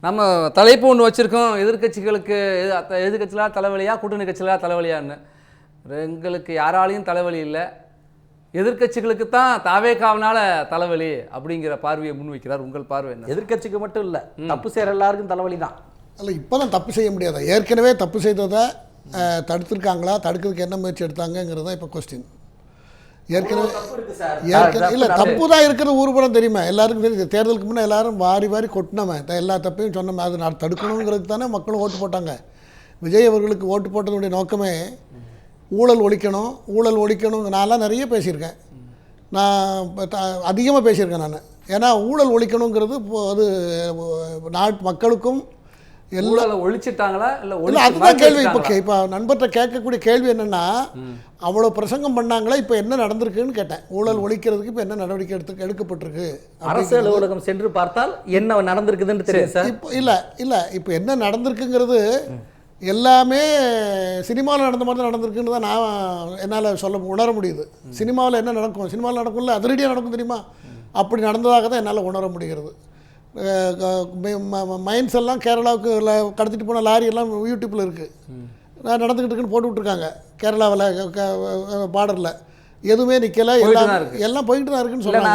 நம்ம தலைப்பு ஒன்று வச்சுருக்கோம். எதிர்கட்சிகளுக்கு எதிர்கட்சிகளாக தலைவலியா, கூட்டணி கட்சிகளாக தலைவலியான்னு. எங்களுக்கு யாராலையும் தலைவலி இல்லை, எதிர்கட்சிகளுக்கு தான் தாவேகாவனால தலைவலி அப்படிங்கிற பார்வையை முன்வைக்கிறார். உங்கள் பார்வை என்ன? எதிர்கட்சிக்கு மட்டும் இல்லை, தப்பு செய்கிற எல்லாருக்கும் தலைவலி தான். இல்லை, இப்போ தான் தப்பு செய்ய முடியாது. ஏற்கனவே தப்பு செய்ததை தடுத்துருக்காங்களா, தடுக்கிறதுக்கு என்ன முயற்சி எடுத்தாங்கங்கிறது தான் இப்போ கொஸ்டின். ஏற்கனவே இல்லை, தப்பு தான் இருக்கிறது ஊர்படம் தெரியுமா, எல்லாருக்கும் தெரியுது. தேர்தலுக்கு முன்னே எல்லாரும் வாரி வாரி கொட்டினவன், எல்லா தப்பையும் சொன்னோம். அது நான் தடுக்கணுங்கிறதுக்கு தானே மக்களும் ஓட்டு போட்டாங்க. விஜய் அவர்களுக்கு ஓட்டு போட்டதுடைய நோக்கமே ஊழல் ஒழிக்கணும், ஊழல் ஒழிக்கணும். நான்லாம் நிறைய பேசியிருக்கேன், நான் அதிகமாக பேசியிருக்கேன் நான். ஏன்னா ஊழல் ஒழிக்கணுங்கிறது அது மக்களுக்கும் ஊழலை ஒழிச்சிட்டாங்களா இல்லை? அதுதான் கேள்வி. இப்போ நண்பர்கிட்ட கேட்கக்கூடிய கேள்வி என்னென்னா, அவ்வளோ பிரசங்கம் பண்ணாங்களா, இப்போ என்ன நடந்திருக்குன்னு கேட்டேன். ஊழல் ஒழிக்கிறதுக்கு இப்போ என்ன நடவடிக்கை எடுக்கப்பட்டிருக்கு? அரசு அலுவலகம் சென்று பார்த்தால் என்ன நடந்திருக்குதுன்னு தெரியும் சார். இப்போ இல்லை இப்போ என்ன நடந்திருக்குங்கிறது எல்லாமே சினிமாவில் நடந்த மாதிரி தான் நடந்திருக்குன்னு தான் நான் என்னால் உணர முடியுது. சினிமாவில் என்ன நடக்கும், சினிமாவில் நடக்கும்ல, அதிரடியாக நடக்கும் தெரியுமா, அப்படி நடந்ததாக தான் என்னால் உணர முடிகிறது. மைன்ஸ் எல்லாம் கேரளாவுக்கு கடத்திட்டு போன லாரி எல்லாம் யூடியூப்பில் இருக்குது, நடந்துக்கிட்டு இருக்குன்னு போட்டு விட்ருக்காங்க. கேரளாவில் பார்டரில் எதுவுமே நிற்கலை, எல்லாம் போயிட்டு தான் இருக்குன்னு சொல்லுவாங்க.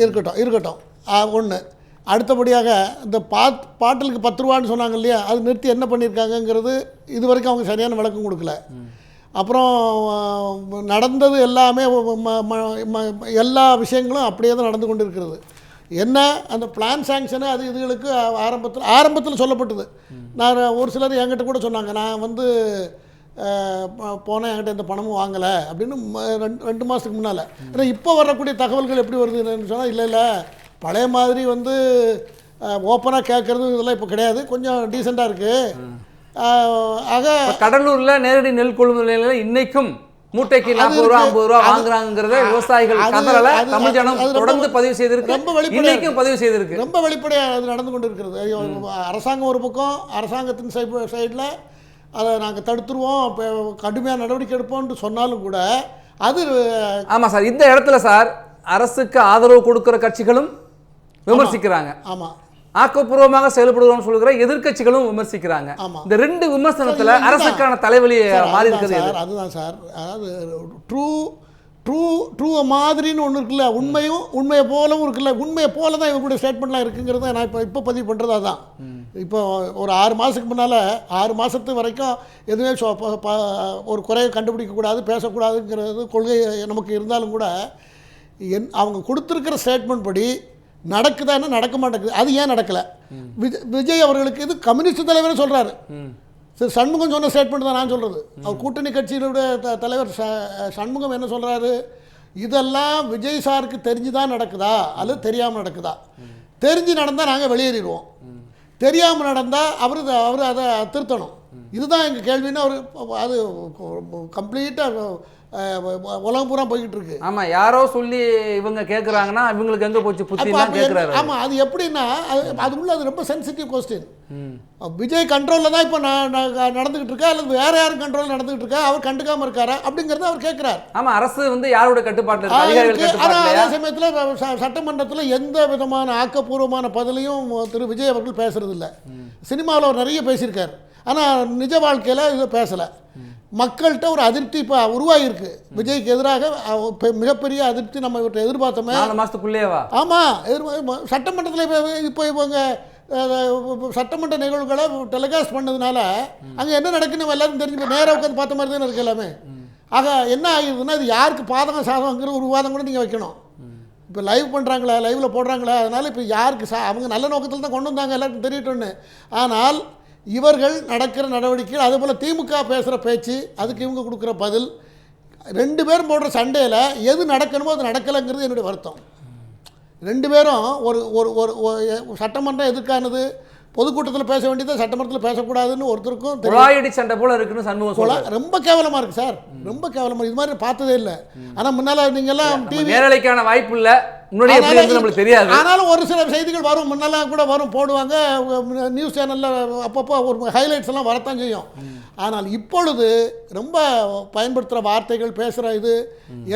இருக்கட்டும். ஒன்று. அடுத்தபடியாக இந்த பாட்டிலுக்கு 10 ரூபான்னு சொன்னாங்க இல்லையா, அது நிறுத்தி என்ன பண்ணியிருக்காங்கங்கிறது இது வரைக்கும் அவங்க சரியான விளக்கம் கொடுக்கல. அப்புறம் நடந்தது எல்லாமே எல்லா விஷயங்களும் அப்படியே தான் நடந்து கொண்டு இருக்கிறது. என்ன அந்த பிளான் சாங்ஷனு அது இதுகளுக்கு ஆரம்பத்தில் சொல்லப்பட்டது. நான் ஒரு சிலர் என்கிட்ட கூட சொன்னாங்க, நான் வந்து போனேன், என்கிட்ட எந்த பணமும் வாங்கலை அப்படின்னு 2 மாதத்துக்கு முன்னால். ஏன்னா இப்போ வரக்கூடிய தகவல்கள் எப்படி வருதுன்னு சொன்னால், இல்லை பழைய மாதிரி வந்து ஓப்பனாக கேட்குறது இதெல்லாம் இப்போ கிடையாது, கொஞ்சம் டீசெண்டாக இருக்குது. ஆக கடலூர்ல நேரடி நெல் கொள்முதல் நிலையில இன்னைக்கும் மூட்டைக்கு 40 ரூபா 50 ரூபா வாங்குறாங்கிறத விவசாயிகள் கதறல தமிழ் ஜனம் தொடர்ந்து பதிவு செய்திருக்கு, இன்னைக்கும் பதிவு செய்திருக்கு. ரொம்ப வெளிப்படையாக அது நடந்து கொண்டு இருக்கிறது. அரசாங்கம் ஒரு பக்கம், அரசாங்கத்தின் சைடில் அதை நாங்கள் தடுத்துருவோம், இப்போ கடுமையாக நடவடிக்கை எடுப்போம்னு சொன்னாலும் கூட அது ஆமாம் சார். இந்த இடத்துல சார் அரசுக்கு ஆதரவு கொடுக்குற கட்சிகளும் விமர்சிக்கிறாங்க, ஆமாம், ஆக்கப்பூர்வமாக செயல்படுவோம்னு சொல்லுகிற எதிர்கட்சிகளும் விமர்சிக்கிறாங்க. இந்த 2 விமர்சனத்தில் அரசுக்கான தலைவலி மாறி இருக்குது. அதுதான் சார், அதாவது ட்ரூ மாதிரின்னு ஒன்று இருக்குல்ல, உண்மையை போலவும் இருக்குல்ல, உண்மையை போல தான் இவங்களுடைய ஸ்டேட்மெண்ட்லாம் இருக்குங்கிறத நான் இப்போ பதிவு பண்ணுறது. அதுதான் இப்போ ஒரு 6 மாதத்துக்கு முன்னால் 6 மாதத்து வரைக்கும் எதுவுமே ஒரு குறையை கண்டுபிடிக்கக்கூடாது, பேசக்கூடாதுங்கிறது கொள்கை நமக்கு இருந்தாலும் கூட அவங்க கொடுத்துருக்கிற ஸ்டேட்மெண்ட் படி நடக்குதான்னு நடக்க மாட்டேங்குது. அது ஏன் நடக்கலை? விஜய் அவர்களுக்கு இது கம்யூனிஸ்ட் தலைவர்னு சொல்கிறாரு. சரி, சண்முகம் சொன்ன ஸ்டேட்மெண்ட் தான் நான் சொல்கிறது. அவர் கூட்டணி கட்சியினுடைய தலைவர் சண்முகம் என்ன சொல்கிறாரு, இதெல்லாம் விஜய் சாருக்கு தெரிஞ்சு தான் நடக்குதா அல்லது தெரியாமல் நடக்குதா? தெரிஞ்சு நடந்தால் நாங்கள் வெளியேறிடுவோம், தெரியாமல் நடந்தால் அவர் அதை திருத்தணும். இதுதான் எங்கள் கேள்வின்னு அவர் அது கம்ப்ளீட்டாக உலகம் பூரா போய்கிட்டு இருக்கு. ஆமாம், யாரோ சொல்லி இவங்க கேட்குறாங்கன்னா இவங்களுக்கு எங்கே போச்சு புத்திலாம் கேட்குறாரு. ஆமாம், அது எப்படின்னா அது உள்ள அது ரொம்ப சென்சிட்டிவ் கொஸ்டின். விஜய் கண்ட்ரோலில் தான் இப்போ நடந்துகிட்டு இருக்கா அல்லது வேற யாரும் கண்ட்ரோலில் நடந்துகிட்டு இருக்கா, அவர் கண்டுக்காமல் இருக்காரா அப்படிங்கிறத அவர் கேட்குறாரு. ஆமாம், அரசு வந்து யாரோட கட்டுப்பாட்டில்? ஆனால் அதே சமயத்தில் சட்டமன்றத்தில் எந்த விதமான ஆக்கப்பூர்வமான பதிலையும் திரு விஜய் அவர்கள் பேசுறது இல்லை. சினிமாவில் அவர் நிறைய பேசியிருக்கார், ஆனால் நிஜ வாழ்க்கையில் இதை பேசலை. மக்கள்கிட்ட ஒரு அதிருப்தி இப்போ உருவாகிருக்கு. விஜய்க்கு எதிராக மிகப்பெரிய அதிருப்தி நம்ம இவற்றை எதிர்பார்த்தோமே 4 மாதத்துக்குள்ளேவா? ஆமாம், சட்டமன்றத்தில் இப்போ இவங்க சட்டமன்ற நிகழ்வுகளை டெலிகாஸ்ட் பண்ணதுனால அங்கே என்ன நடக்குன்னு எல்லாரும் தெரிஞ்சு நேராக உட்காந்து பார்த்த மாதிரி தானே இருக்கு எல்லாமே. ஆக என்ன ஆகிடுதுன்னா, இது யாருக்கு பாதகம் சாதகங்கிற ஒரு விவாதம் கூட நீங்கள் வைக்கணும். இப்போ லைவ் பண்ணுறாங்களா, லைவில் போடுறாங்களா, அதனால் இப்போ யாருக்கு அவங்க நல்ல நோக்கத்தில் தான் கொண்டு வந்தாங்க, எல்லாருக்கும் தெரியட்டும்னு. ஆனால் இவர்கள் நடக்கிற நடவடிக்கைகள், அதே போல் திமுக பேசுகிற பேச்சு, அதுக்கு இவங்க கொடுக்குற பதில், 2 பேரும் போடுற சண்டையில் எது நடக்கணுமோ அது நடக்கலைங்கிறது என்னுடைய வருத்தம். 2 பேரும் ஒரு சட்டமன்றம் எதுக்கானது, பொதுக்கூட்டத்தில் பேச வேண்டியது, சட்டமன்றத்தில் பேசக்கூடாதுன்னு ஒருத்தருக்கும் சண்டை போல இருக்குன்னு சண்முகம் ரொம்ப கேவலமாக இருக்குது சார், ரொம்ப கேவலமாக. இது மாதிரி பார்த்ததே இல்லை. ஆனால் முன்னால் நீங்கள்லாம் டிவி நேரலைக்கான வாய்ப்பு இல்லை, முன்னாடி எப்படி இருந்தது நம்மளுக்கு தெரியாது. ஆனாலும் ஒரு சில செய்திகள் வரும், முன்னெல்லாம் கூட வரும், போடுவாங்க நியூஸ் சேனலில் அப்பப்போ ஒரு ஹைலைட்ஸ் எல்லாம் வரத்தான் செய்யும். ஆனால் இப்பொழுது ரொம்ப பயன்படுத்துகிற வார்த்தைகள், பேசுகிற இது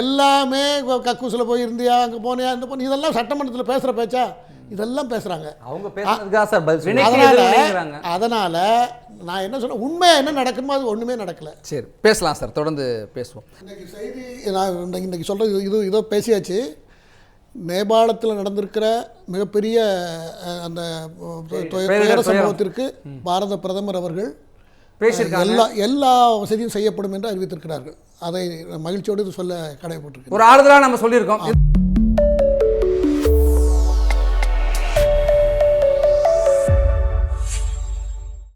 எல்லாமே கக்கூசில் போய் இருந்தியா, அங்கே போனியா, இந்த போன இதெல்லாம் சட்டமன்றத்தில் பேசுகிற பேச்சா, இதெல்லாம் பேசுகிறாங்க. அவங்க பேசுறதுக்காக சார் பதில் வினைக்கு சொல்லுங்க. எதிர்வினைங்கிறாங்க. அதனால் நான் என்ன சொன்னேன், உண்மையாக என்ன நடக்கணுமோ அது ஒன்றுமே நடக்கலை. சரி, பேசலாம் சார், தொடர்ந்து பேசுவோம். இன்றைக்கி செய்தி நான் இன்றைக்கி சொல்கிறது இதோ பேசியாச்சு. நேபாளத்தில் நடந்திருக்கிற மிகப்பெரிய அந்த துயர சம்பவத்திற்கு பாரத பிரதமர் அவர்கள் பேசியிருக்காங்க. எல்லா வசதியும் செய்யப்படும் என்று அறிவித்திருக்கிறார்கள். அதை மகிழ்ச்சியோடு சொல்ல கடமைப்பட்டிருக்கிறேன். ஒரு ஆறுதலாக நம்ம சொல்லியிருக்கோம்.